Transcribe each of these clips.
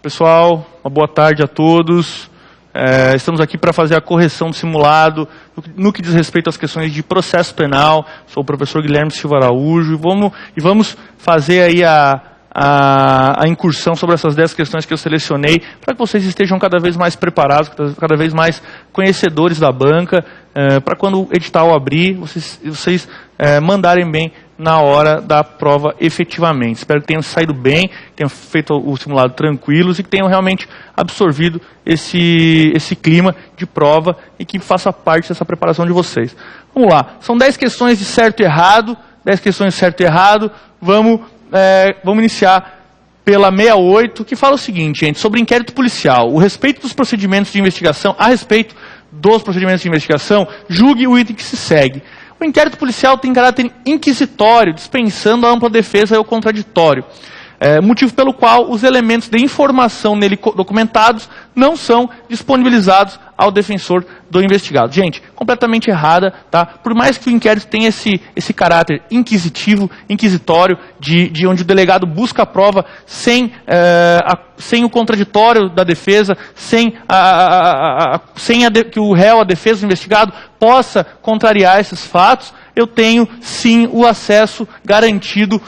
Pessoal, uma boa tarde a todos. Estamos aqui para fazer a correção do simulado no que diz respeito às questões de processo penal. Sou o professor Guilherme Silva Araújo e vamos fazer aí a incursão sobre essas 10 questões que eu selecionei para que vocês estejam cada vez mais preparados, cada vez mais conhecedores da banca, para quando o edital abrir, vocês mandarem bem na hora da prova efetivamente. Espero que tenham saído bem, tenham feito o simulado tranquilos e que tenham realmente absorvido esse clima de prova e que faça parte dessa preparação de vocês. Vamos lá, são 10 questões de certo e errado, 10 questões de certo e errado, vamos iniciar pela 68, que fala o seguinte, gente, sobre inquérito policial. A respeito dos procedimentos de investigação, julgue o item que se segue. O inquérito policial tem caráter inquisitório, dispensando a ampla defesa e o contraditório. Motivo pelo qual os elementos de informação nele documentados não são disponibilizados ao defensor do investigado. Gente, completamente errada, tá? Por mais que o inquérito tenha esse caráter inquisitório, de onde o delegado busca a prova sem o contraditório da defesa, sem que o réu, a defesa do investigado, possa contrariar esses fatos, eu tenho sim o acesso garantido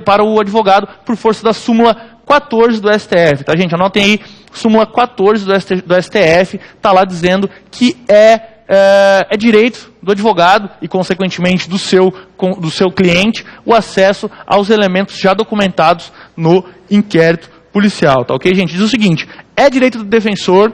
para o advogado por força da súmula 14 do STF, tá, gente? Anotem aí, súmula 14 do STF, está lá dizendo que é direito do advogado e, consequentemente, do seu cliente, o acesso aos elementos já documentados no inquérito policial, tá ok, gente? Diz o seguinte, é direito do defensor,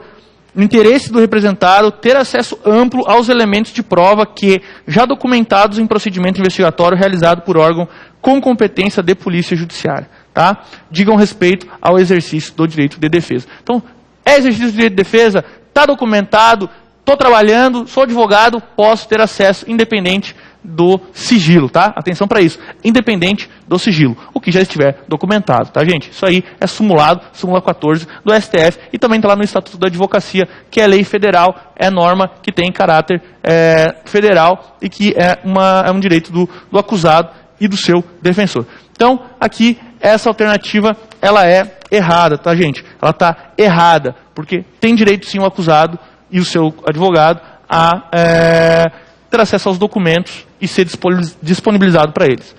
no interesse do representado, ter acesso amplo aos elementos de prova que, já documentados em procedimento investigatório realizado por órgão com competência de polícia judiciária, tá? Digam respeito ao exercício do direito de defesa. Então, é exercício do direito de defesa, está documentado, estou trabalhando, sou advogado, posso ter acesso independente do sigilo, tá? Atenção para isso, independente do sigilo, o que já estiver documentado, tá, gente? Isso aí é simulado, súmula 14 do STF, e também está lá no Estatuto da Advocacia, que é lei federal, é norma que tem caráter federal e que é um direito do acusado e do seu defensor. Então, aqui, essa alternativa, ela é errada, tá, gente? Ela está errada, porque tem direito sim o acusado e o seu advogado a ter acesso aos documentos e ser disponibilizado para eles.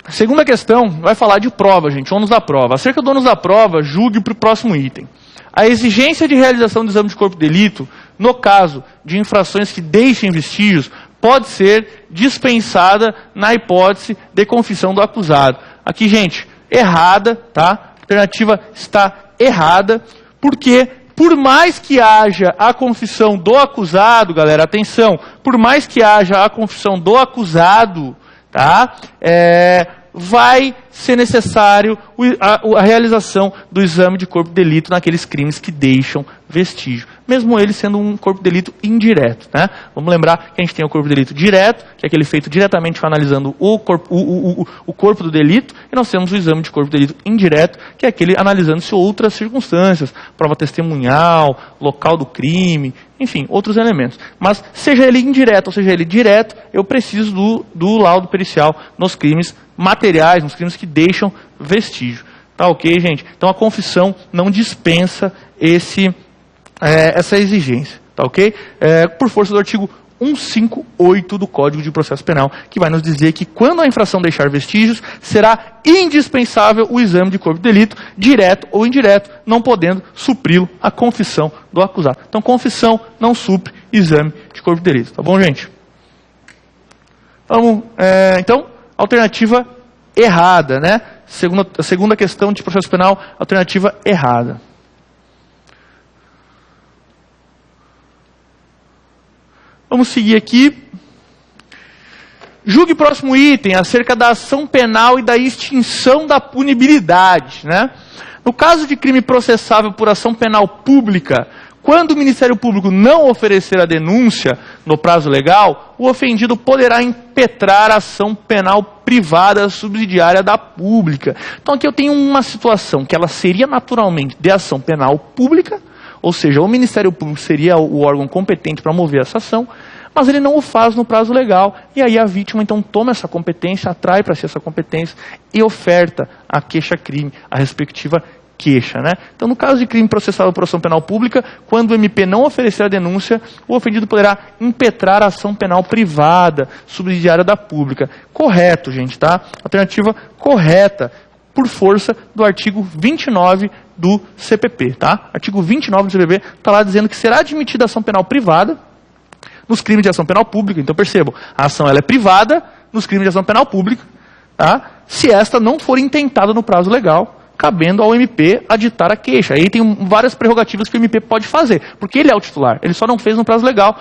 A segunda questão vai falar de prova, gente, ônus da prova. Acerca do ônus da prova, julgue para o próximo item. A exigência de realização do exame de corpo de delito, no caso de infrações que deixem vestígios, pode ser dispensada na hipótese de confissão do acusado. Aqui, gente, errada, tá? A alternativa está errada, porque por mais que haja a confissão do acusado, galera, atenção, por mais que haja a confissão do acusado, tá? Vai ser necessário a realização do exame de corpo de delito naqueles crimes que deixam vestígio, mesmo ele sendo um corpo de delito indireto, né? Vamos lembrar que a gente tem o corpo de delito direto, que é aquele feito diretamente analisando o corpo do delito, e nós temos o exame de corpo de delito indireto, que é aquele analisando-se outras circunstâncias, prova testemunhal, local do crime, enfim, outros elementos. Mas, seja ele indireto ou seja ele direto, eu preciso do laudo pericial nos crimes materiais, nos crimes que deixam vestígio. Tá ok, gente? Então a confissão não dispensa essa exigência. Tá ok? Por força do artigo 158 do Código de Processo Penal, que vai nos dizer que quando a infração deixar vestígios, será indispensável o exame de corpo de delito, direto ou indireto, não podendo supri-lo a confissão do acusado. Então confissão não supre exame de corpo de delito. Tá bom, gente? Então, alternativa errada, né? A segunda questão de processo penal, alternativa errada. Vamos seguir aqui. Julgue próximo item acerca da ação penal e da extinção da punibilidade, né? No caso de crime processável por ação penal pública, quando o Ministério Público não oferecer a denúncia no prazo legal, o ofendido poderá impetrar a ação penal privada subsidiária da pública. Então aqui eu tenho uma situação que ela seria naturalmente de ação penal pública, ou seja, o Ministério Público seria o órgão competente para mover essa ação, mas ele não o faz no prazo legal, e aí a vítima então toma essa competência, atrai para si essa competência e oferta a queixa-crime, a respectiva queixa, né? Então, no caso de crime processável por ação penal pública, quando o MP não oferecer a denúncia, o ofendido poderá impetrar a ação penal privada, subsidiária da pública. Correto, gente, tá? Alternativa correta, por força do artigo 29 do CPP, tá? Artigo 29 do CPP está lá dizendo que será admitida a ação penal privada nos crimes de ação penal pública. Então, percebam, a ação ela é privada nos crimes de ação penal pública, tá? Se esta não for intentada no prazo legal, cabendo ao MP aditar a queixa. Aí tem várias prerrogativas que o MP pode fazer, porque ele é o titular, ele só não fez no prazo legal.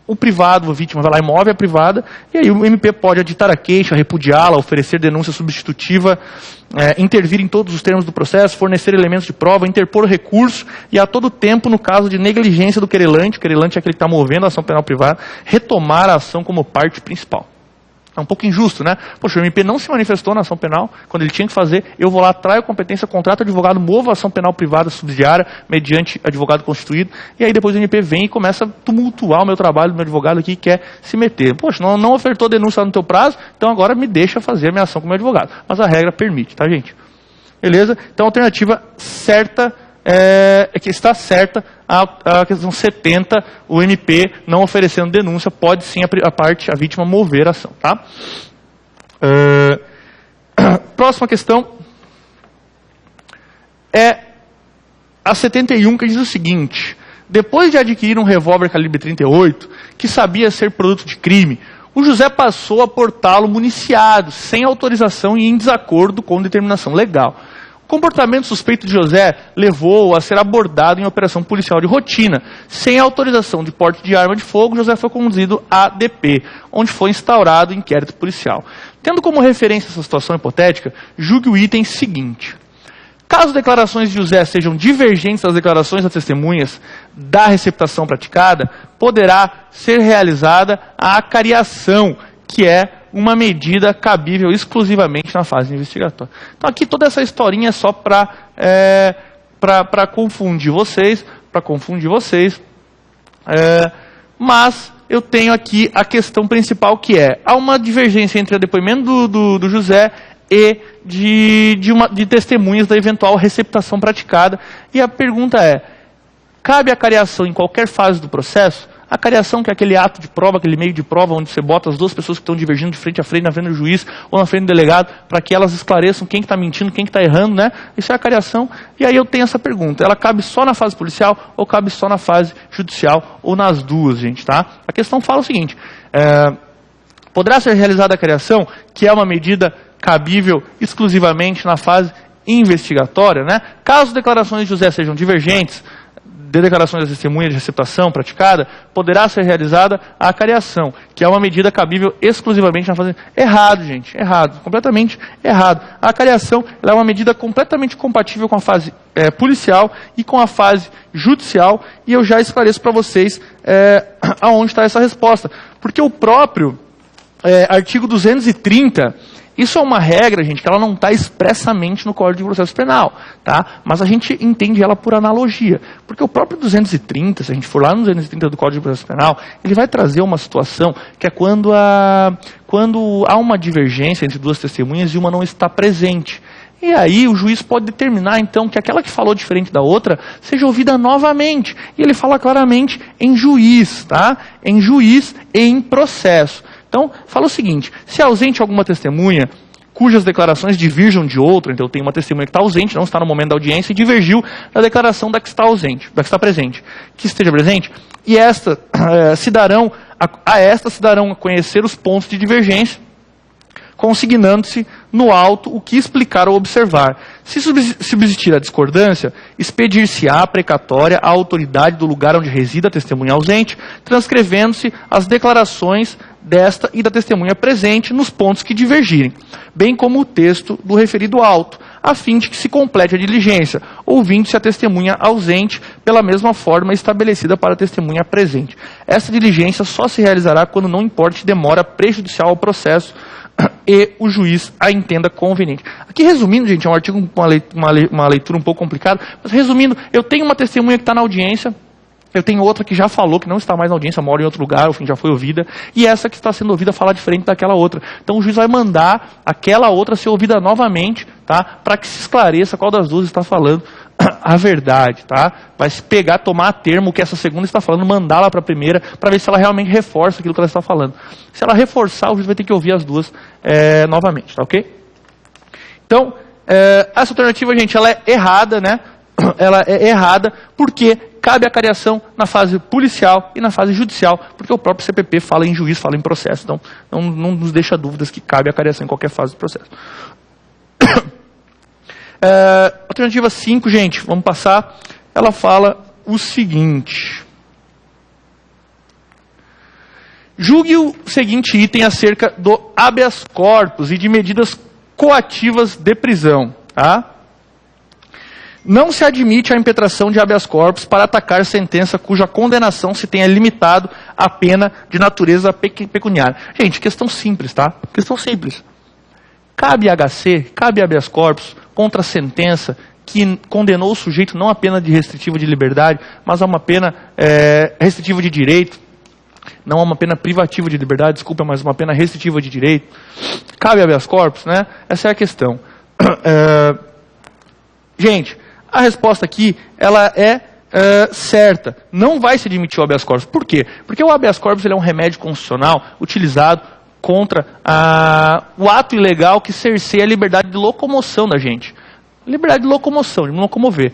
O privado, a vítima vai lá e move a privada, e aí o MP pode aditar a queixa, repudiá-la, oferecer denúncia substitutiva, intervir em todos os termos do processo, fornecer elementos de prova, interpor recurso, e a todo tempo, no caso de negligência do querelante, o querelante é aquele que está movendo a ação penal privada, retomar a ação como parte principal. É um pouco injusto, né? Poxa, o MP não se manifestou na ação penal, quando ele tinha que fazer, eu vou lá, traio competência, contrato advogado, movo a ação penal privada subsidiária, mediante advogado constituído, e aí depois o MP vem e começa a tumultuar o meu trabalho, o meu advogado aqui quer se meter. Poxa, não ofertou denúncia no teu prazo, então agora me deixa fazer a minha ação com o meu advogado. Mas a regra permite, tá, gente? Beleza? Então a alternativa certa é que está certa a questão 70, o MP não oferecendo denúncia, pode sim a vítima mover a ação, tá? Próxima questão é a 71, que diz o seguinte: depois de adquirir um revólver calibre 38, que sabia ser produto de crime, o José passou a portá-lo municiado, sem autorização e em desacordo com determinação legal. O comportamento suspeito de José levou-o a ser abordado em operação policial de rotina. Sem autorização de porte de arma de fogo, José foi conduzido à DP, onde foi instaurado o inquérito policial. Tendo como referência essa situação hipotética, julgue o item seguinte. Caso as declarações de José sejam divergentes das declarações das testemunhas da receptação praticada, poderá ser realizada a acariação, que é uma medida cabível exclusivamente na fase investigatória. Então aqui toda essa historinha é só para confundir vocês, mas eu tenho aqui a questão principal, que há uma divergência entre o depoimento do José e de testemunhas da eventual receptação praticada, e a pergunta é: cabe a acariação em qualquer fase do processo? A acariação, que é aquele ato de prova, aquele meio de prova, onde você bota as duas pessoas que estão divergindo de frente a frente, na frente do juiz ou na frente do delegado, para que elas esclareçam quem está mentindo, quem está errando, né? Isso é a acariação. E aí eu tenho essa pergunta: ela cabe só na fase policial ou cabe só na fase judicial, ou nas duas, gente, tá? A questão fala o seguinte: poderá ser realizada a acariação, que é uma medida cabível exclusivamente na fase investigatória, né? Caso declarações de José sejam divergentes de declarações da testemunha de receptação praticada, poderá ser realizada a acariação, que é uma medida cabível exclusivamente na fase... Errado, gente, errado, completamente errado. A acariação ela é uma medida completamente compatível com a fase policial e com a fase judicial, e eu já esclareço para vocês aonde está essa resposta. Porque o próprio artigo 230... Isso é uma regra, gente, que ela não está expressamente no Código de Processo Penal, tá? Mas a gente entende ela por analogia. Porque o próprio 230, se a gente for lá no 230 do Código de Processo Penal, ele vai trazer uma situação que é quando há uma divergência entre duas testemunhas e uma não está presente. E aí o juiz pode determinar, então, que aquela que falou diferente da outra seja ouvida novamente. E ele fala claramente em juiz, tá? Em juiz e em processo. Então, fala o seguinte: se ausente alguma testemunha cujas declarações diverjam de outra, então tem uma testemunha que está ausente, não está no momento da audiência, e divergiu da declaração da que está ausente, da que está presente, que esteja presente, e esta se darão a conhecer os pontos de divergência, consignando-se no auto o que explicar ou observar. Se subsistir a discordância, expedir-se-á precatória à autoridade do lugar onde resida a testemunha ausente, transcrevendo-se as declarações desta e da testemunha presente nos pontos que divergirem, bem como o texto do referido auto, a fim de que se complete a diligência, ouvindo-se a testemunha ausente pela mesma forma estabelecida para a testemunha presente. Essa diligência só se realizará quando não importe demora prejudicial ao processo e o juiz a entenda conveniente. Aqui resumindo, gente, é um artigo com uma leitura um pouco complicada, mas resumindo, eu tenho uma testemunha que está na audiência, eu tenho outra que já falou, que não está mais na audiência, mora em outro lugar, o fim já foi ouvida, e essa que está sendo ouvida falar diferente daquela outra. Então o juiz vai mandar aquela outra ser ouvida novamente, tá? Para que se esclareça qual das duas está falando a verdade, tá? Vai se pegar, tomar a termo o que essa segunda está falando, mandar lá para a primeira, para ver se ela realmente reforça aquilo que ela está falando. Se ela reforçar, o juiz vai ter que ouvir as duas novamente, tá ok? Então, essa alternativa, gente, ela é errada, né? Ela é errada porque cabe a cariação na fase policial e na fase judicial, porque o próprio CPP fala em juiz, fala em processo. Então, não nos deixa dúvidas que cabe a cariação em qualquer fase do processo. Alternativa 5, gente, vamos passar. Ela fala o seguinte. Julgue o seguinte item acerca do habeas corpus e de medidas coativas de prisão. Tá? Não se admite a impetração de habeas corpus para atacar sentença cuja condenação se tenha limitado à pena de natureza pecuniária. Gente, questão simples, tá? Questão simples. Cabe HC, cabe habeas corpus contra a sentença que condenou o sujeito não a pena de restritiva de liberdade, mas a uma pena restritiva de direito, não a uma pena privativa de liberdade, desculpa, mas uma pena restritiva de direito. Cabe habeas corpus, né? Essa é a questão. Gente, a resposta aqui, ela é certa. Não vai se admitir o habeas corpus. Por quê? Porque o habeas corpus ele é um remédio constitucional utilizado contra o ato ilegal que cerceia a liberdade de locomoção da gente. Liberdade de locomoção, de me locomover.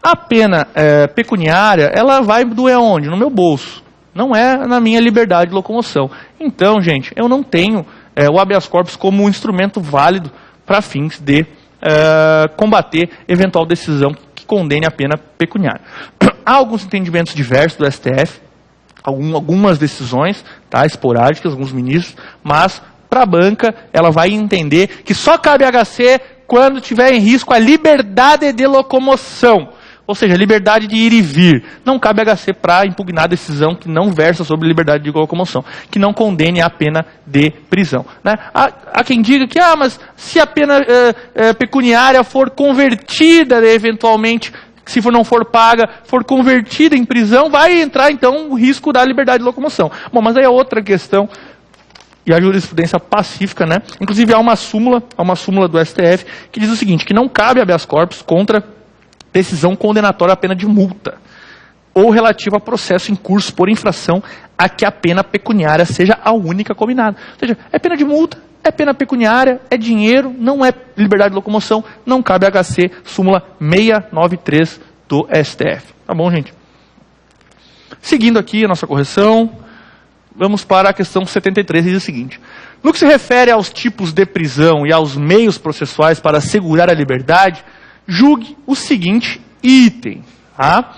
A pena pecuniária, ela vai doer aonde? No meu bolso. Não é na minha liberdade de locomoção. Então, gente, eu não tenho o habeas corpus como um instrumento válido para fins de combater eventual decisão que condene a pena pecuniária. Há alguns entendimentos diversos do STF, algumas decisões, tá, esporádicas, alguns ministros, mas para a banca ela vai entender que só cabe HC quando tiver em risco a liberdade de locomoção, ou seja, a liberdade de ir e vir. Não cabe HC para impugnar a decisão que não versa sobre liberdade de locomoção, que não condene a pena de prisão. Né? Há quem diga que, mas se a pena pecuniária for convertida eventualmente, se não for paga, for convertida em prisão, vai entrar então o risco da liberdade de locomoção. Bom, mas aí é outra questão, e a jurisprudência pacífica, né? Inclusive há uma súmula do STF que diz o seguinte, que não cabe habeas corpus contra decisão condenatória à pena de multa, ou relativa a processo em curso por infração a que a pena pecuniária seja a única combinada. Ou seja, é pena de multa, é pena pecuniária, é dinheiro, não é liberdade de locomoção, não cabe HC, súmula 693 do STF. Tá bom, gente? Seguindo aqui a nossa correção, vamos para a questão 73, diz o seguinte. No que se refere aos tipos de prisão e aos meios processuais para assegurar a liberdade, julgue o seguinte item. Tá?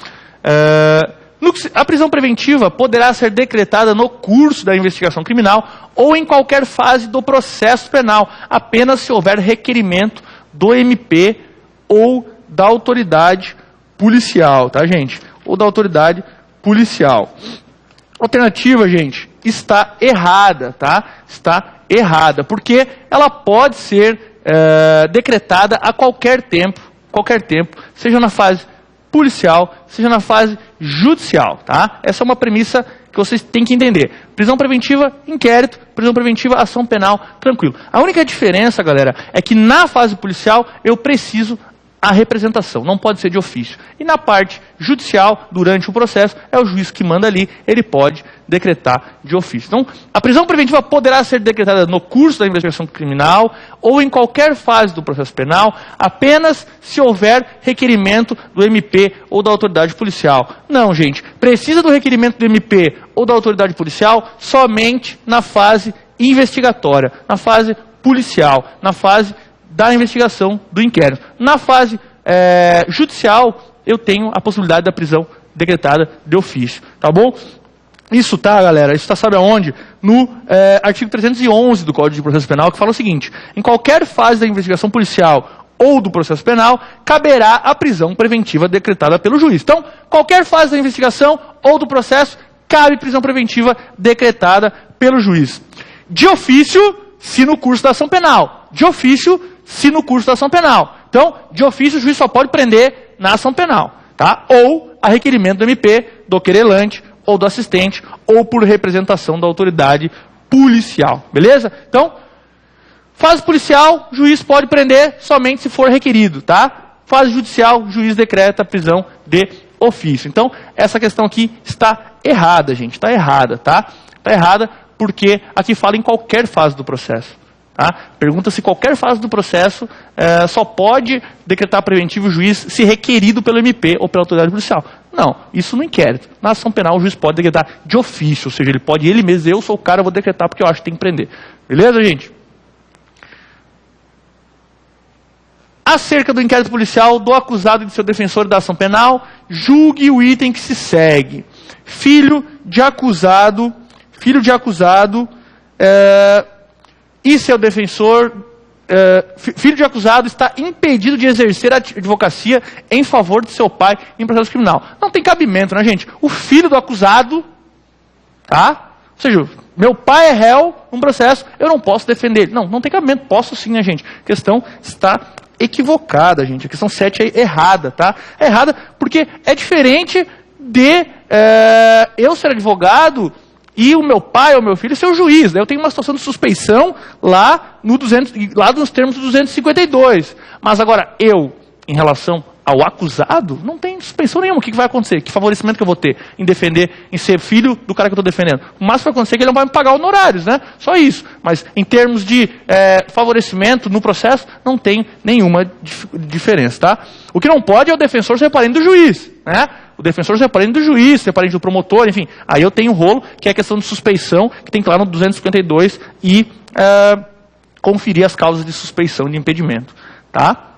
A prisão preventiva poderá ser decretada no curso da investigação criminal ou em qualquer fase do processo penal, apenas se houver requerimento do MP ou da autoridade policial, tá, gente? Ou da autoridade policial. Alternativa, gente, está errada, tá? Está errada, porque ela pode ser decretada a qualquer tempo, seja na fase policial, seja na fase judicial, tá? Essa é uma premissa que vocês têm que entender. Prisão preventiva, inquérito, prisão preventiva, ação penal, tranquilo. A única diferença, galera, é que na fase policial eu preciso a representação, não pode ser de ofício. E na parte judicial, durante o processo, é o juiz que manda ali, ele pode decretar de ofício. Então, a prisão preventiva poderá ser decretada no curso da investigação criminal ou em qualquer fase do processo penal, apenas se houver requerimento do MP ou da autoridade policial. Não, gente, precisa do requerimento do MP ou da autoridade policial somente na fase investigatória, na fase policial, na fase da investigação do inquérito. Na fase judicial, eu tenho a possibilidade da prisão decretada de ofício. Tá bom? Isso tá, galera, isso tá, sabe aonde? No artigo 311 do Código de Processo Penal, que fala o seguinte: em qualquer fase da investigação policial ou do processo penal, caberá a prisão preventiva decretada pelo juiz. Então, qualquer fase da investigação ou do processo, cabe prisão preventiva decretada pelo juiz. De ofício, se no curso da ação penal. De ofício, se no curso da ação penal. Então, de ofício, o juiz só pode prender na ação penal, tá? Ou a requerimento do MP, do querelante, ou do assistente, ou por representação da autoridade policial, beleza? Então, fase policial, o juiz pode prender somente se for requerido, tá? Fase judicial, juiz decreta a prisão de ofício. Então, essa questão aqui está errada, gente. Está errada, tá? Está errada porque aqui fala em qualquer fase do processo. Tá? Pergunta se qualquer fase do processo só pode decretar preventivo o juiz se requerido pelo MP ou pela autoridade policial. Não, isso no inquérito. Na ação penal o juiz pode decretar de ofício, ou seja, ele pode ele mesmo, eu sou o cara, eu vou decretar porque eu acho que tem que prender. Beleza, gente? Acerca do inquérito policial do acusado e de seu defensor da ação penal, julgue o item que se segue. Filho de acusado e seu defensor, filho de acusado está impedido de exercer a advocacia em favor de seu pai em processo criminal. Não tem cabimento, né, gente? O filho do acusado, tá? Ou seja, meu pai é réu num processo, eu não posso defender ele. Não, não tem cabimento. Posso sim, né, gente? A questão está equivocada, gente. A questão 7 é errada, tá? É errada porque é diferente de eu ser advogado e o meu pai ou meu filho ser o juiz. Daí eu tenho uma situação de suspeição lá nos termos do 252. Mas agora, eu, em relação ao acusado, não tem suspeição nenhuma. O que vai acontecer? Que favorecimento que eu vou ter em defender, em ser filho do cara que eu estou defendendo? O máximo que vai acontecer é que ele não vai me pagar honorários, né? Só isso. Mas em termos de favorecimento no processo, não tem nenhuma diferença, tá? O que não pode é o defensor ser parente do juiz, né? O defensor ser parente do juiz, ser parente do promotor, enfim. Aí eu tenho um rolo, que é a questão de suspeição, que tem que ir lá no 252 e conferir as causas de suspeição de impedimento, tá?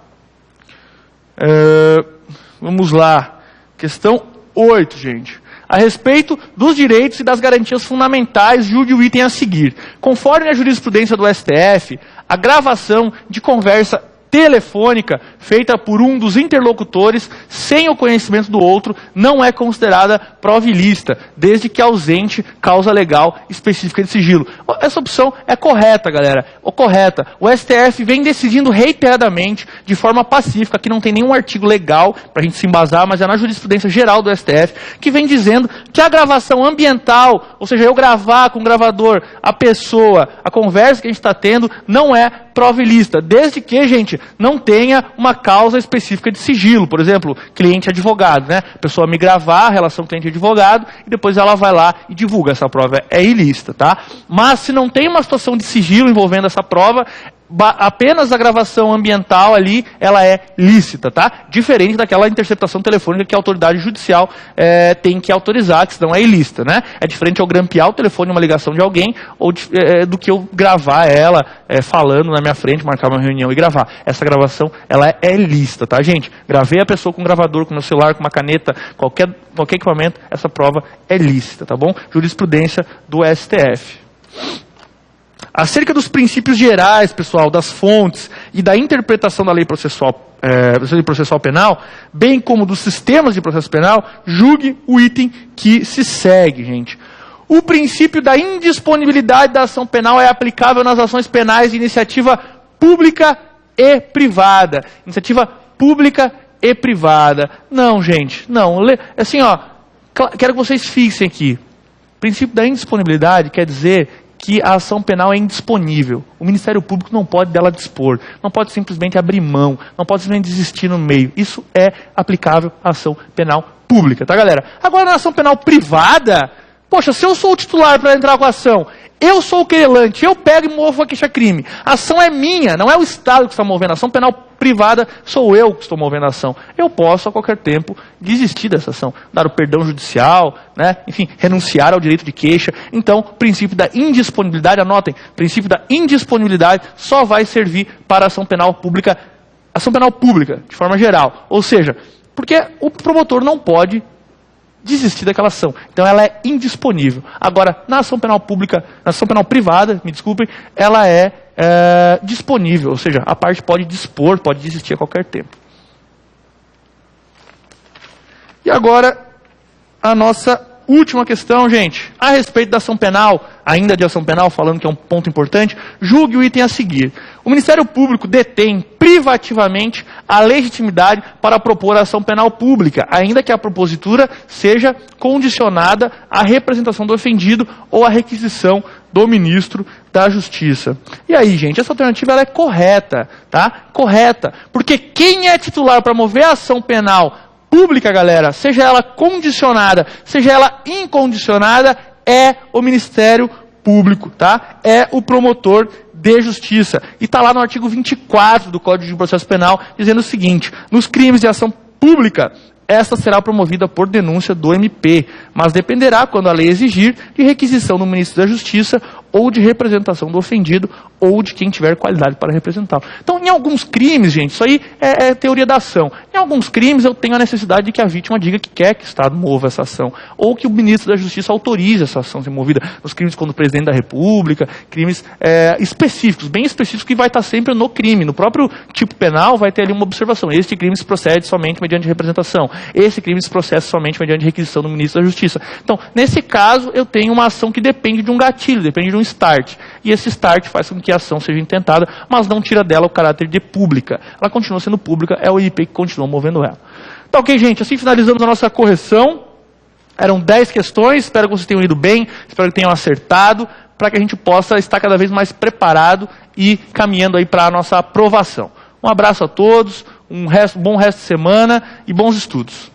Vamos lá. Questão 8, gente. A respeito dos direitos e das garantias fundamentais, julgue o item a seguir. Conforme a jurisprudência do STF, a gravação de conversa telefônica feita por um dos interlocutores sem o conhecimento do outro não é considerada prova ilícita, desde que ausente causa legal específica de sigilo. Essa opção é correta, galera. Correta. O STF vem decidindo reiteradamente, de forma pacífica, que não tem nenhum artigo legal para a gente se embasar, mas é na jurisprudência geral do STF, que vem dizendo que a gravação ambiental, ou seja, eu gravar com o gravador a pessoa, a conversa que a gente está tendo, não é prova ilícita, desde que, gente, não tenha uma causa específica de sigilo. Por exemplo, cliente-advogado, né? A pessoa me gravar a relação cliente-advogado e depois ela vai lá e divulga essa prova. É ilícita, tá? Mas se não tem uma situação de sigilo envolvendo essa prova, apenas a gravação ambiental ali, ela é lícita, tá? Diferente daquela interceptação telefônica que a autoridade judicial tem que autorizar, que senão é ilícita, né? É diferente eu grampear o telefone uma ligação de alguém ou do que eu gravar ela falando na minha frente, marcar uma reunião e gravar. Essa gravação, ela é lícita, tá, gente? Gravei a pessoa com um gravador, com meu celular, com uma caneta, qualquer equipamento, essa prova é lícita, tá bom? Jurisprudência do STF. Acerca dos princípios gerais, pessoal, das fontes e da interpretação da lei processual penal, bem como dos sistemas de processo penal, julgue o item que se segue, gente. O princípio da indisponibilidade da ação penal é aplicável nas ações penais de iniciativa pública e privada. Iniciativa pública e privada. Não, gente, não. Assim, ó, quero que vocês fixem aqui. O princípio da indisponibilidade quer dizer que a ação penal é indisponível. O Ministério Público não pode dela dispor, não pode simplesmente abrir mão, não pode simplesmente desistir no meio. Isso é aplicável à ação penal pública, tá, galera? Agora, na ação penal privada, poxa, se eu sou o titular para entrar com a ação, eu sou o querelante, eu pego e movo a queixa-crime. A ação é minha, não é o Estado que está movendo a ação penal privada, sou eu que estou movendo a ação. Eu posso, a qualquer tempo, desistir dessa ação, dar o perdão judicial, né? Enfim, renunciar ao direito de queixa. Então, princípio da indisponibilidade, anotem, princípio da indisponibilidade só vai servir para a ação penal pública, de forma geral. Ou seja, porque o promotor não pode desistir daquela ação. Então ela é indisponível. Agora, na ação penal pública, na ação penal privada, me desculpem, ela é disponível, ou seja, a parte pode dispor, pode desistir a qualquer tempo. E agora, a nossa última questão, gente, a respeito da ação penal, ainda de ação penal, falando que é um ponto importante, julgue o item a seguir. O Ministério Público detém privativamente a legitimidade para propor a ação penal pública, ainda que a propositura seja condicionada à representação do ofendido ou à requisição do ministro da Justiça. E aí, gente, essa alternativa ela é correta, tá? Correta. Porque quem é titular para mover a ação penal pública, galera, seja ela condicionada, seja ela incondicionada, é o Ministério Público, tá? É o promotor de justiça. E está lá no artigo 24 do Código de Processo Penal, dizendo o seguinte: nos crimes de ação pública, esta será promovida por denúncia do MP, mas dependerá, quando a lei exigir, de requisição do ministro da Justiça ou de representação do ofendido ou de quem tiver qualidade para representá-lo. Então, em alguns crimes, gente, isso aí é teoria da ação. Em alguns crimes, eu tenho a necessidade de que a vítima diga que quer que o Estado mova essa ação, ou que o ministro da Justiça autorize essa ação ser movida. Nos crimes contra o presidente da República, crimes específicos, bem específicos, que vai estar sempre no crime. No próprio tipo penal vai ter ali uma observação: este crime se procede somente mediante representação. Esse crime se processa somente mediante requisição do ministro da Justiça. Então, nesse caso, eu tenho uma ação que depende de um gatilho, depende de um start. E esse start faz com que a ação seja intentada, mas não tira dela o caráter de pública. Ela continua sendo pública, é o IP que continua movendo ela. Tá ok, gente? Assim finalizamos a nossa correção. Eram 10 questões, espero que vocês tenham ido bem, espero que tenham acertado, para que a gente possa estar cada vez mais preparado e caminhando aí para a nossa aprovação. Um abraço a todos, bom resto de semana e bons estudos.